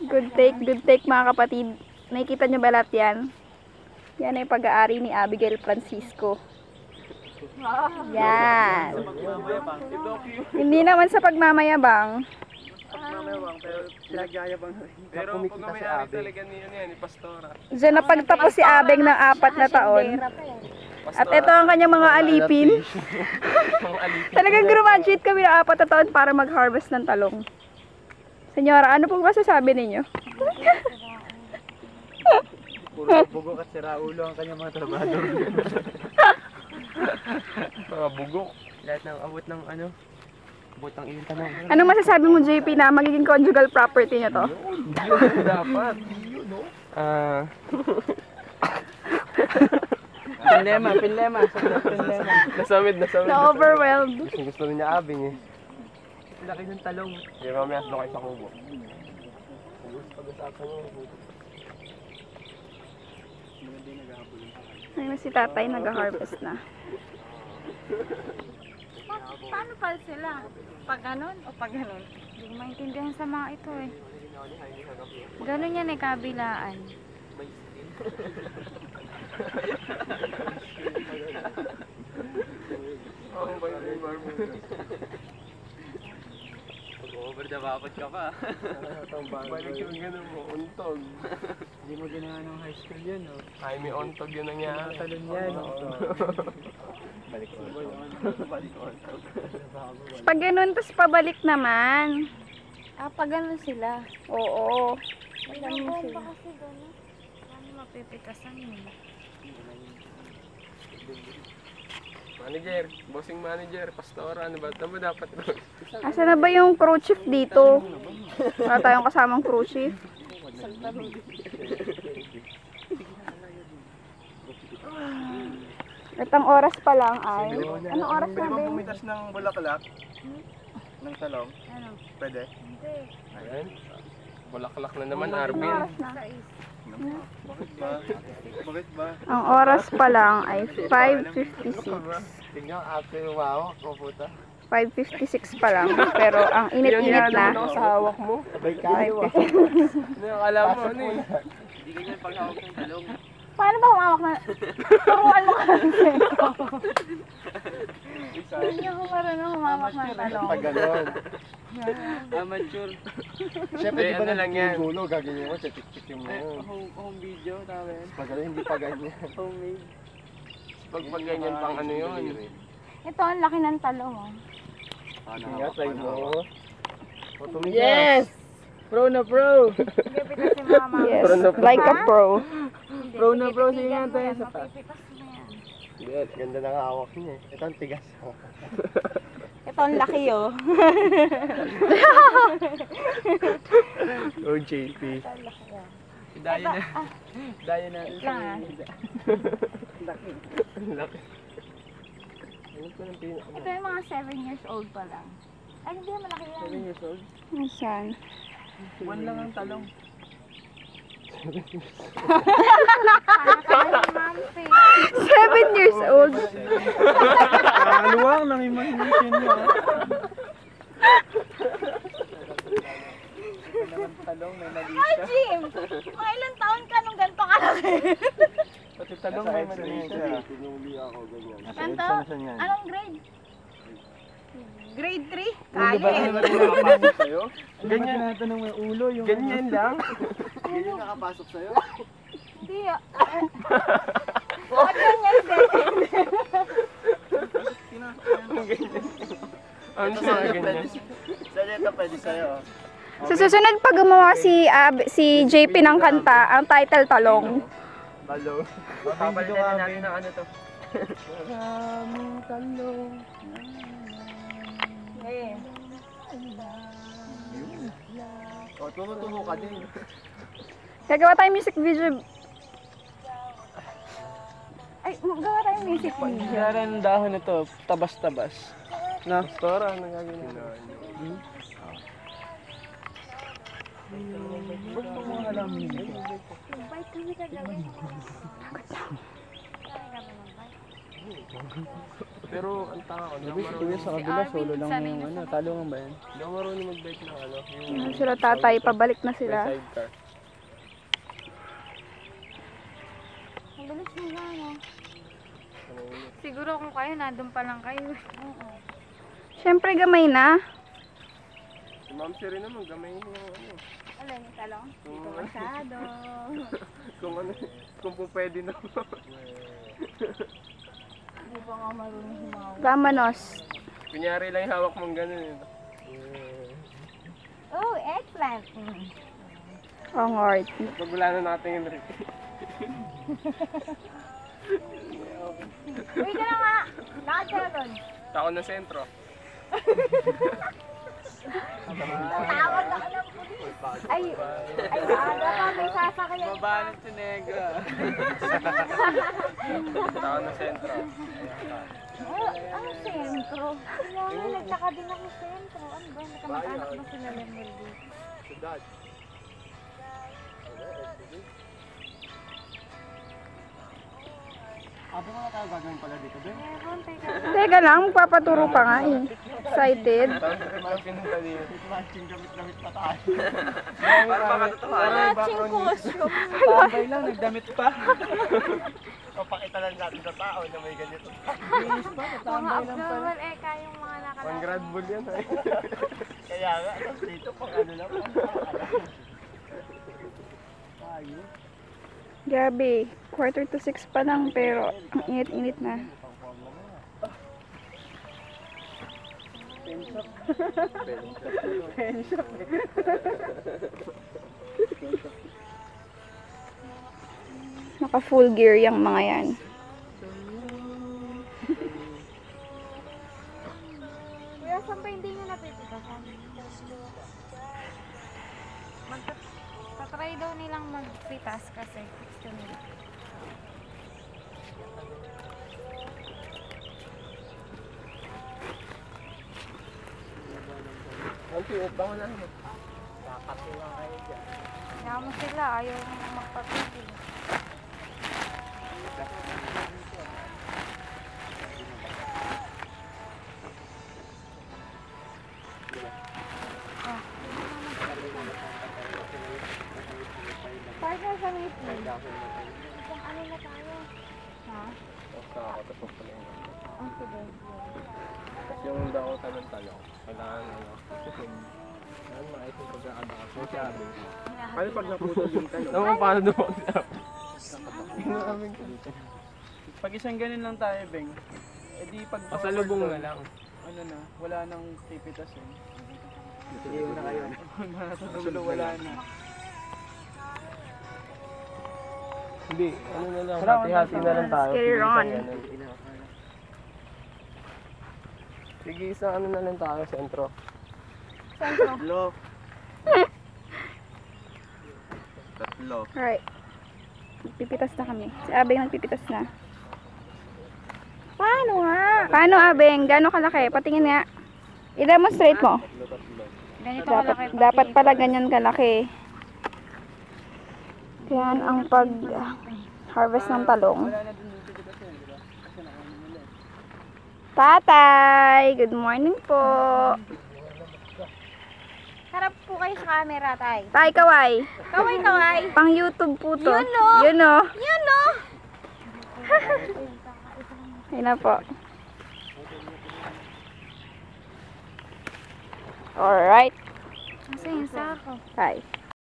Good take mga kapatid. Nakikita nyo ba lahat yan? Yan ay pag-aari ni Abigail Francisco. Yan. Hindi naman sa pagmamayabang. Pero pinagyayabang rin. Pero pag may-ari talaga ni Pastora. Diyan na pagtapos si Abeng ng 4 na taon. At ito ang kanyang mga alipin. Talagang graduate kami ng 4 na taon para mag-harvest ng talong. Senyora, ano pong masasabi ninyo? Puro bugok at siraulo ang kanyang mga trabador. Mga bugok. Lahat ng abot ng ano. Abot ng iyong tanong. Anong masasabi mo, JP, na magiging conjugal property niyo to? Dapat. Pinlema. Nasamid. Na-overwhelmed. Gusto rin niya Abing eh. Laki ng talong. Kaya mamaya doon kayo sa kubo. Pag-usapan mo. Ayun si tatay, nag-harvest na. Paano pala sila? Pag ganon o pag ganon? Hindi ko maintindihan sa mga ito eh. Ganon yan eh, kabilaan. Over the bapat ka pa. Balik yung gano'n mo, untog. Hindi mo ginawa ng high school yun, no? Ay, may untog yun nangyari. Talon yan. Balik untog. Pag ganun, tas pabalik naman. Pag ganon sila. Oo. Pag ganon sila. Kasi ganon. Paano mapipitasan mo? Manager, bossing manager, Pastora, ano ba? Tama dapat doon. Asa na ba yung crew chief dito? Wala tayong kasamang crew chief. Itong oras pa lang ay... Anong oras na Pwede ba ba yun? pumitas ng bulaklak? Ng talong? Ano? Pwede? Hindi. Ayan. Bulaklak na naman, Anong Arvin. oras na? Bakit ba? Bakit ba? Ang oras pa lang ay 5:56. Tingnan, ate, wow, puputa. 5:56 pa lang. Pero ang init-init na. Sa hawak mo. Sabay kayo. Akala mo, ano eh. Hindi ganyan paghawak ng talong. Paano ba humawak na? Turuan mo kasi. Hindi niyo ko marunong humawak ng talong. Pag ganon. Amateur. Siyempre, di ba ano lang yan? gulo, gaganyan mo, check mo. Home video, tama yan. Pag ganon, hindi pa ganyan. Homemade. Pag ganyan pang ano yun. Ito, ang laki ng talong. Oh. Ingat, try mo. Yes! Pro na pro! Pipitas si mama. Yes, like a pro. Pro na pro, sige nga tayo sa taas. Mapipitas mo yan. Yes, ganda ng hawak niya eh. Ito ang tigas. Ito ang laki oh. Oh, JP. Daya na. Daya na. Lang ah. Laki. Ano ko ng pinaka? Ito yung mga 7 years old pa lang. Ay, hindi, malaki yan. 7 years old. Nasaan? 1 lang ang talong. Parang months 7 years old. Nakaluwang ng imagination niya. Talong, may mali siya. Jim! Mga ilang taon ka nung ganito kalaki? Pati talong may mali siya. Pinuli ako, ganyan. Ganito? Anong grade? Grade 3? Ulo ba? Kaya Nakapasok sa'yo? Ganyan natanong may ulo. Yung Ganyan lang. Ganyan nakapasok sa'yo? Hindi ah. Bakit ganyan din? Ano sa ganyan? Sa'yo ito pwede sa'yo. Sa susunod pag gumawa si JP ng kanta, ang title Talong. Talong. Papalitan na natin ng ano to. Maraming talong. Eh. O, tumutumo ka din. Gagawa tayong music video. Ay, gawa tayong music video. Kaya rin dahon nito, tabas-tabas. Na? Pastora, ano gagawin? Gusto mo alam dito. Bite kami kagabi. Kaya kami mag-bite. Pero ang tao, hindi ako Sabi si Kuya sa marunong. kabila, Arvin, solo lang sanay yung na ano. sa- Talungan ba yan? Hindi ako marunong mag-bike ng ano. Yan sila tatay, pabalik na sila. May sidecar. Ang bilis nila, no? Siguro kung kayo, nandun pa lang kayo. Oo. Siyempre gamay na. Si Ma'am Siri naman, gamayin yung ano. Alin, yung talong? Kung, Masyado. kung ano, kung po pwede na. Hindi pa nga marunong humawa. Vamanos. Kunyari lang yung hawak mong ganun. Eh. Oh, eggplant. Ongord. Pagulanan natin yung Rick. Uy, ka na nga. Lakad ka na doon. Tako na sentro. Tawag ako ng pulis. Ay, maaga pa. May sasakyan. Mabalan si Negra. Tako na sentro. Ano sentro? Kailangan nagtaka din ako sentro. Ano ba? Nakamag-anak ba sila Lemel dito? Sudad. Ate mo na tayo gagawin pala dito, Ben? Meron, teka. Teka lang, magpapaturo pa nga eh. Excited. Pinunta dito. Matching damit-damit pa tayo. Para makatotohanan. Matching costume. Tambay lang, nagdamit pa. Papakita lang natin sa tao na may ganito. Bilis pa, Mga tambay lang pala. abnormal eh, kayong mga One nakalala. grad bull yan. Eh. Kaya nga, tapos dito pang ano lang, tayo. Grabe, 5:45 pa lang pero ang init-init na. Naka full gear yung mga yan. Kuya, saan pa hindi nyo napipitasan? Tatry daw nilang magpitas kasi gusto nila. Ang tiwag ba ko na? Kaya mo sila, ayaw magpapigil. Partner sa meeting. Isang ano na tayo? Ha? Nakakatasok pa lang. Ang sige. Kasi yung dakotan ng talong, kailangan ano. Ano maayos yung pagkakadakot. May sabi. Paano pag naputol yung talong? Naman paano daw ako sabi? Inaaming ko dito. Pag isang ganun lang tayo, Beng, edi pag Pasalubong na lang. ano na, wala nang pipitas eh. Sige na kayo. Nasa dulo, wala na. Hindi, ano na lang, Wala, hati-hati na lang tayo. Carry Sige, on. isang ganun. Sige, isang ano na lang tayo, sentro. Tatlo. Tatlo. Alright. Pipitas na kami. Si Abeng nagpipitas na. Paano nga? Paano Abeng? Gano'ng kalaki? Patingin nga. I-demonstrate mo. Ganito Dapat, kalaki. dapat pala ganyan kalaki. Yan ang pag-harvest ng talong. Wala na dun yung pipitas yun, di ba? Kasi nakaano nila eh. Tatay! Good morning po. Harap po kayo sa camera, tay. Tay, kaway. Kaway, kaway. Pang YouTube po to. Yun, no? Yun no. Yan, no? Ayun na po. Alright. Kasi yung sako. Tay.